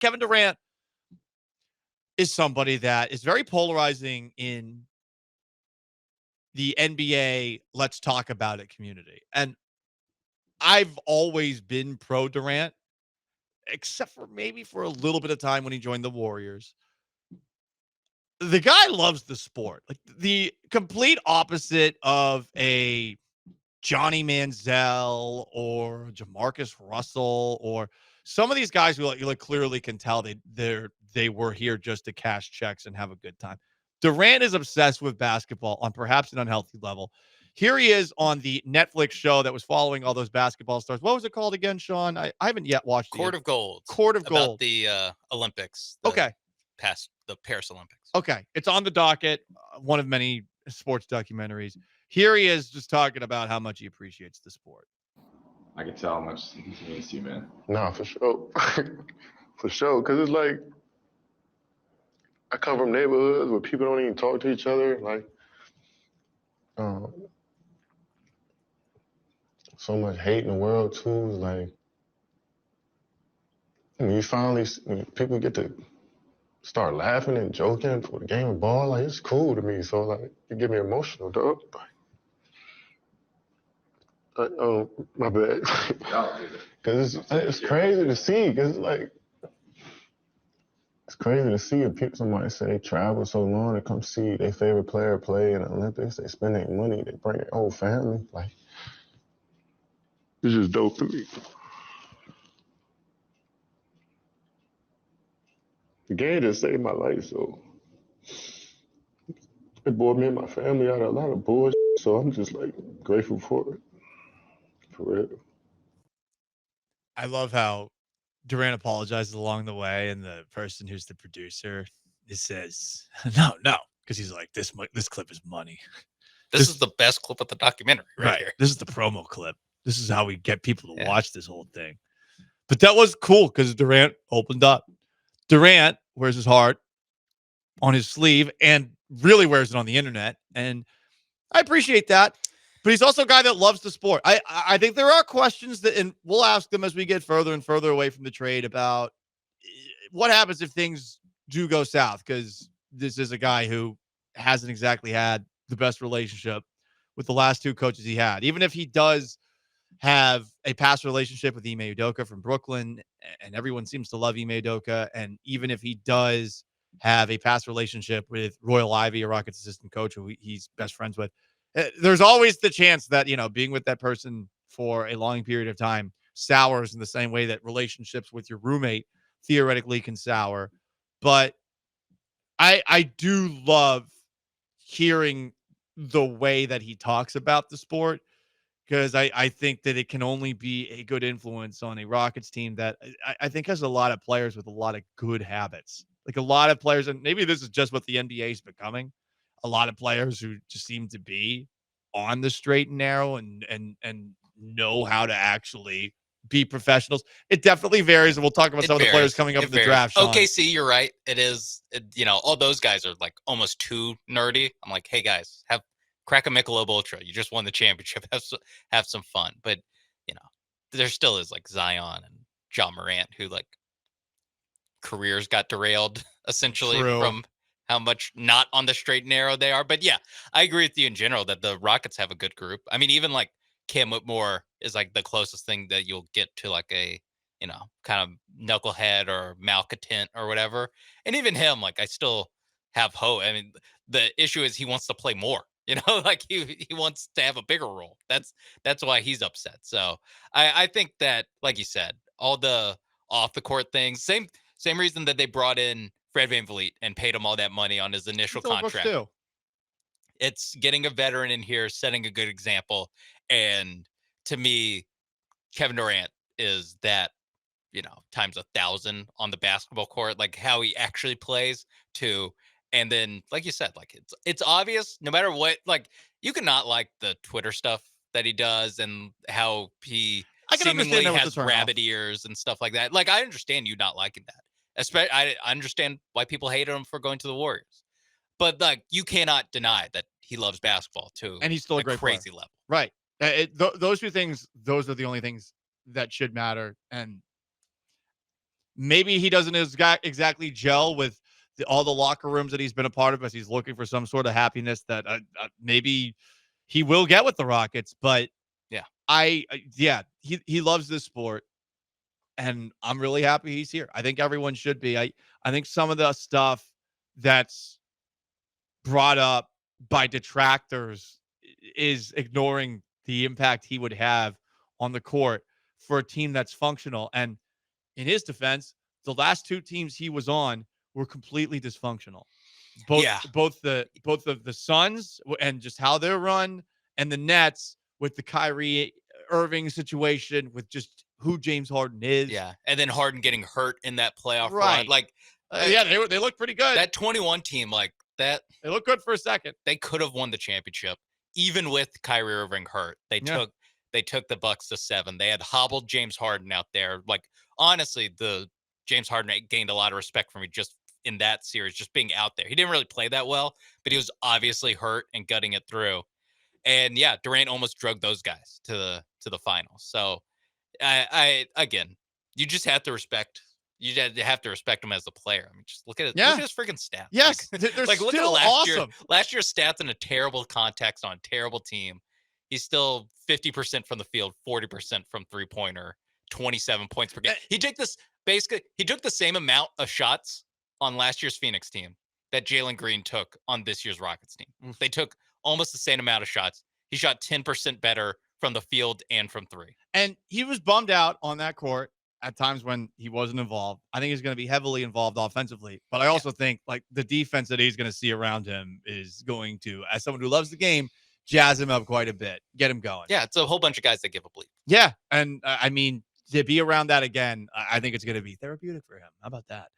Kevin Durant is somebody that is very polarizing in the NBA let's talk about it community. And I've always been pro Durant, except for maybe for a little bit of time when he joined the Warriors. The guy loves the sport. Like the complete opposite of a Johnny Manziel or Jamarcus Russell or some of these guys who you clearly can tell they were here just to cash checks and have a good time. Durant is obsessed with basketball on perhaps an unhealthy level. Here he is on the Netflix show that was following all those basketball stars. What was it called again, Sean? I haven't yet watched Court of Gold. Court of About Gold. the Olympics. Okay. The Paris Olympics. Okay. It's on the docket, one of many sports documentaries. Here he is just talking about how much he appreciates the sport. I can tell how much he means to you, man. Nah, for sure. For sure. Because it's like, I come from neighborhoods where people don't even talk to each other. Like, so much hate in the world, too. It's like, when people get to start laughing and joking for the game of ball, like, it's cool to me. So, like, it get me emotional, dog. Oh, my bad. Because it's crazy to see. Because, like, it's crazy to see if somebody say they travel so long to come see their favorite player play in the Olympics. They spend their money. They bring their whole family. Like, it's just dope to me. The game just saved my life, so it brought me and my family out of a lot of bullshit. So I'm just like grateful for it. For real. I love how Durant apologizes along the way, and the person who's the producer says, "No," because he's like, "This clip is money. This is the best clip of the documentary, right here. This is the promo clip. This is how we get people to watch this whole thing." But that was cool because Durant opened up. Durant wears his heart on his sleeve and really wears it on the internet, and I appreciate that. But he's also a guy that loves the sport. I think there are questions that, and we'll ask them as we get further and further away from the trade about what happens if things do go south, because this is a guy who hasn't exactly had the best relationship with the last two coaches he had. Even if he does have a past relationship with Ime Udoka from Brooklyn, and everyone seems to love Ime Udoka, and even if he does have a past relationship with Royal Ivey, a Rockets assistant coach who he's best friends with, there's always the chance that, being with that person for a long period of time sours in the same way that relationships with your roommate theoretically can sour. But I do love hearing the way that he talks about the sport, because I think that it can only be a good influence on a Rockets team that I think has a lot of players with a lot of good habits. Like a lot of players, and maybe this is just what the NBA is becoming, a lot of players who just seem to be on the straight and narrow and know how to actually be professionals. It definitely varies, and we'll talk about some of the players coming up in the draft, Sean. OKC, you're right. It is, all those guys are like almost too nerdy. I'm like, hey guys, crack a Michelob Ultra. You just won the championship. Have some fun. But, there still is like Zion and John Morant who like careers got derailed essentially from how much not on the straight and narrow they are. But yeah, I agree with you in general that the Rockets have a good group. I mean, even like Cam Whitmore is like the closest thing that you'll get to like a, kind of knucklehead or malcontent or whatever. And even him, like I still have hope. I mean, the issue is he wants to play more. Like he wants to have a bigger role. That's why he's upset. So I think that, like you said, all the off the court things, same reason that they brought in Fred VanVleet and paid him all that money on his initial contract. It's getting a veteran in here, setting a good example. And to me, Kevin Durant is that, times 1,000 on the basketball court, like how he actually plays too. And then, like you said, like it's obvious no matter what, like you cannot like the Twitter stuff that he does and how he seemingly has rabbit ears and stuff like that. Like, I understand you not liking that. Especially, I understand why people hated him for going to the Warriors. But like, you cannot deny that he loves basketball too. And he's still a great crazy player. Level. Right. Those two things, those are the only things that should matter. And Maybe he doesn't exactly gel with all the locker rooms that he's been a part of, as he's looking for some sort of happiness that maybe he will get with the Rockets. But he loves this sport, and I'm really happy he's here. I think everyone should be. I think some of the stuff that's brought up by detractors is ignoring the impact he would have on the court for a team that's functional. And in his defense, the last two teams he was on were completely dysfunctional. Both the Suns and just how they're run, and the Nets with the Kyrie Irving situation, with just who James Harden is. Yeah, and then Harden getting hurt in that playoff run. Like, they look pretty good. That 21 team, like that, they look good for a second. They could have won the championship even with Kyrie Irving hurt. They took the Bucks to 7. They had hobbled James Harden out there. Like, honestly, the James Harden gained a lot of respect from me just in that series, just being out there. He didn't really play that well, but he was obviously hurt and gutting it through. And yeah, Durant almost drugged those guys to the finals. So I again, you just have to respect. You have to respect him as a player. I mean, just look at it. Look at his freaking stats. Yes, they're like, look still at last year's stats in a terrible context on a terrible team. He's still 50% from the field, 40% from 3-pointer, 27 points per game. He took the same amount of shots on last year's Phoenix team that Jalen Green took on this year's Rockets team. They took almost the same amount of shots. He shot 10% better from the field and from 3. And he was bummed out on that court at times when he wasn't involved. I think he's going to be heavily involved offensively, but I also think like the defense that he's going to see around him is going to, as someone who loves the game, jazz him up quite a bit, get him going. Yeah, it's a whole bunch of guys that give a bleep. Yeah, and I mean, to be around that again, I think it's going to be therapeutic for him. How about that?